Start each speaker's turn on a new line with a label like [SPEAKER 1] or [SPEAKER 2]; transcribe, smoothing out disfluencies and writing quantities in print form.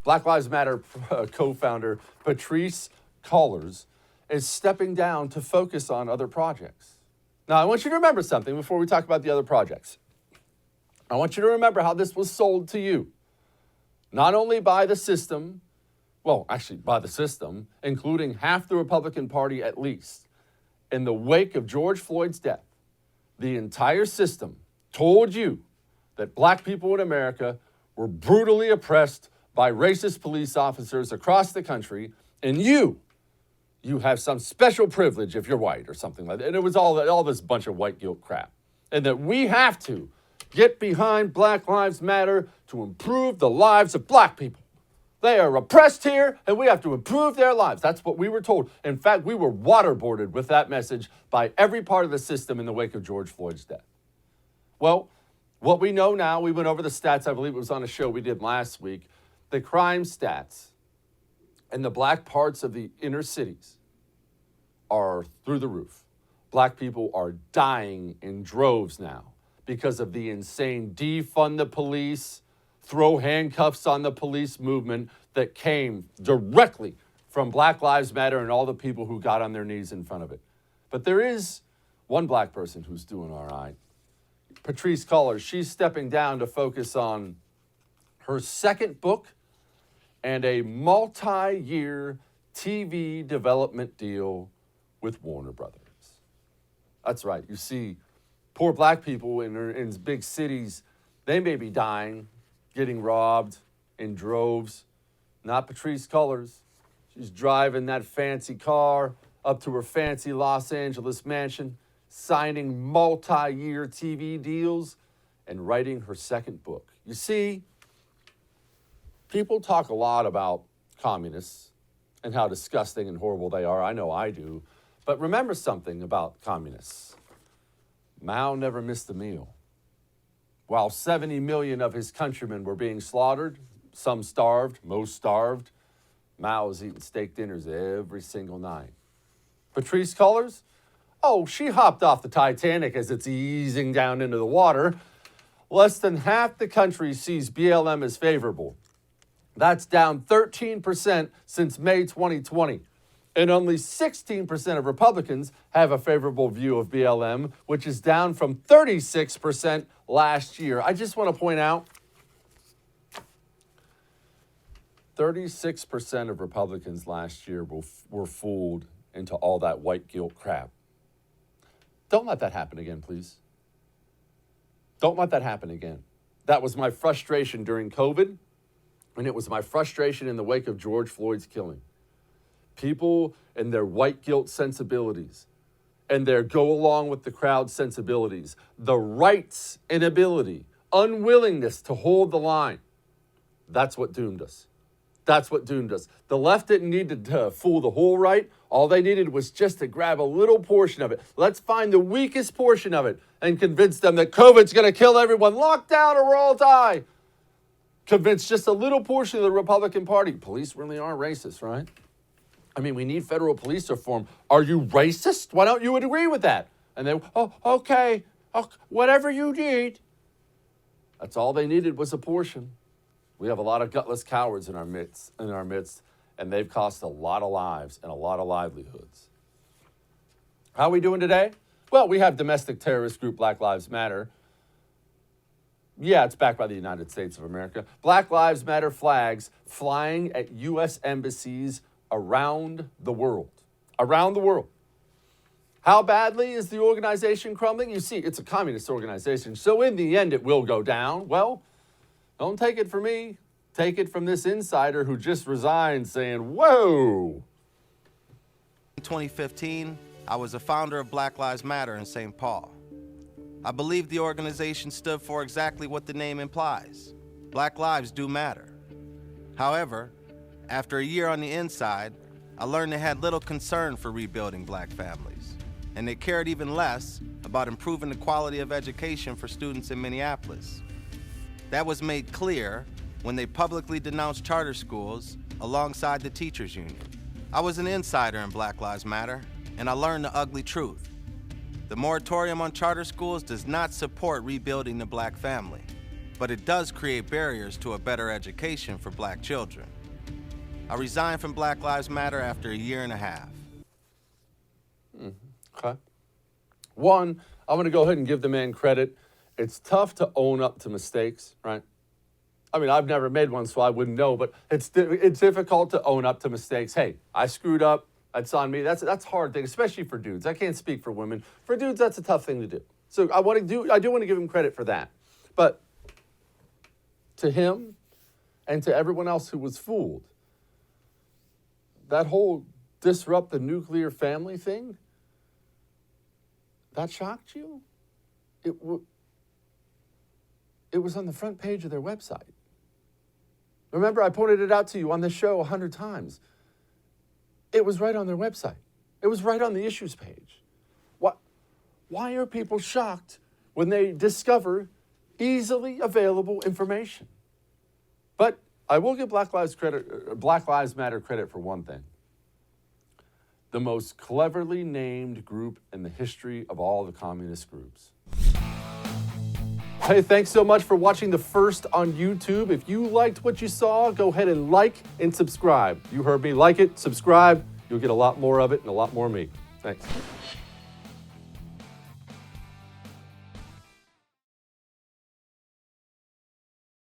[SPEAKER 1] Black Lives Matter co-founder Patrisse Cullors is stepping down to focus on other projects. Now, I want you to remember something before we talk about the other projects. I want you to remember how this was sold to you, not only by the system, well, actually by the system, including half the Republican Party at least. In the wake of George Floyd's death, the entire system told you that black people in America were brutally oppressed by racist police officers across the country, and you have some special privilege if you're white or something like that. And it was all this bunch of white guilt crap. And that we have to get behind Black Lives Matter to improve the lives of black people. They are oppressed here, and we have to improve their lives. That's what we were told. In fact, we were waterboarded with that message by every part of the system in the wake of George Floyd's death. Well, what we know now, we went over the stats, I believe it was on a show we did last week, the crime stats in the black parts of the inner cities are through the roof. Black people are dying in droves now because of the insane defund the police, throw handcuffs on the police movement that came directly from Black Lives Matter and all the people who got on their knees in front of it. But there is one black person who's doing all right. Patrisse Cullors, she's stepping down to focus on her second book and a multi-year TV development deal with Warner Brothers. That's right. You see, poor black people in big cities, they may be dying, getting robbed in droves. Not Patrisse Cullors. She's driving that fancy car up to her fancy Los Angeles mansion, signing multi-year TV deals, and writing her second book. You see, people talk a lot about communists and how disgusting and horrible they are. I know I do. But remember something about communists. Mao never missed a meal. While 70 million of his countrymen were being slaughtered, some starved, most starved, Mao was eating steak dinners every single night. Patrisse Cullors? Oh, she hopped off the Titanic as it's easing down into the water. Less than half the country sees BLM as favorable. That's down 13% since May 2020. And only 16% of Republicans have a favorable view of BLM, which is down from 36% last year. I just want to point out, 36% of Republicans last year were fooled into all that white guilt crap. Don't let that happen again, please. Don't let that happen again. That was my frustration during COVID, and it was my frustration in the wake of George Floyd's killing. People and their white guilt sensibilities and their go along with the crowd sensibilities, the right's inability, unwillingness to hold the line. That's what doomed us. That's what doomed us. The left didn't need to fool the whole right. All they needed was just to grab a little portion of it. Let's find the weakest portion of it and convince them that COVID's going to kill everyone. Lock down or we'll all die. Convince just a little portion of the Republican Party. Police really are racist, right? I mean, we need federal police reform. Are you racist? Why don't you agree with that? And they, okay, whatever you need. That's all they needed was a portion. We have a lot of gutless cowards in our midst, and they've cost a lot of lives and a lot of livelihoods. How are we doing today? Well, we have domestic terrorist group Black Lives Matter. Yeah, it's backed by the United States of America. Black Lives Matter flags flying at U.S. embassies around the world. Around the world. How badly is the organization crumbling? You see, it's a communist organization, so in the end it will go down. Well, don't take it from me. Take it from this insider who just resigned saying, whoa.
[SPEAKER 2] In 2015, I was a founder of Black Lives Matter in St. Paul. I believe the organization stood for exactly what the name implies. Black lives do matter. However, after a year on the inside, I learned they had little concern for rebuilding black families, and they cared even less about improving the quality of education for students in Minneapolis. That was made clear when they publicly denounced charter schools alongside the teachers union. I was an insider in Black Lives Matter, and I learned the ugly truth. The moratorium on charter schools does not support rebuilding the black family. but it does create barriers to a better education for black children. I resigned from Black Lives Matter after a year and a half.
[SPEAKER 1] Okay. One, I'm going to go ahead and give the man credit. It's tough to own up to mistakes, right? I mean, I've never made one, so I wouldn't know, but it's difficult to own up to mistakes. Hey, I screwed up. That's on me. That's a hard thing, especially for dudes. I can't speak for women. For dudes, that's a tough thing to do. So I do want to give him credit for that. But to him and to everyone else who was fooled, that whole disrupt the nuclear family thing, that shocked you? It was on the front page of their website. Remember, I pointed it out to you on this show 100 times. It was right on their website. It was right on the issues page. Why are people shocked when they discover easily available information? But I will give Black Lives Matter credit for one thing. The most cleverly named group in the history of all the communist groups. Hey, thanks so much for watching the first on YouTube. If you liked what you saw, go ahead and like and subscribe. You heard me. Like it, subscribe. You'll get a lot more of it and a lot more of me. Thanks.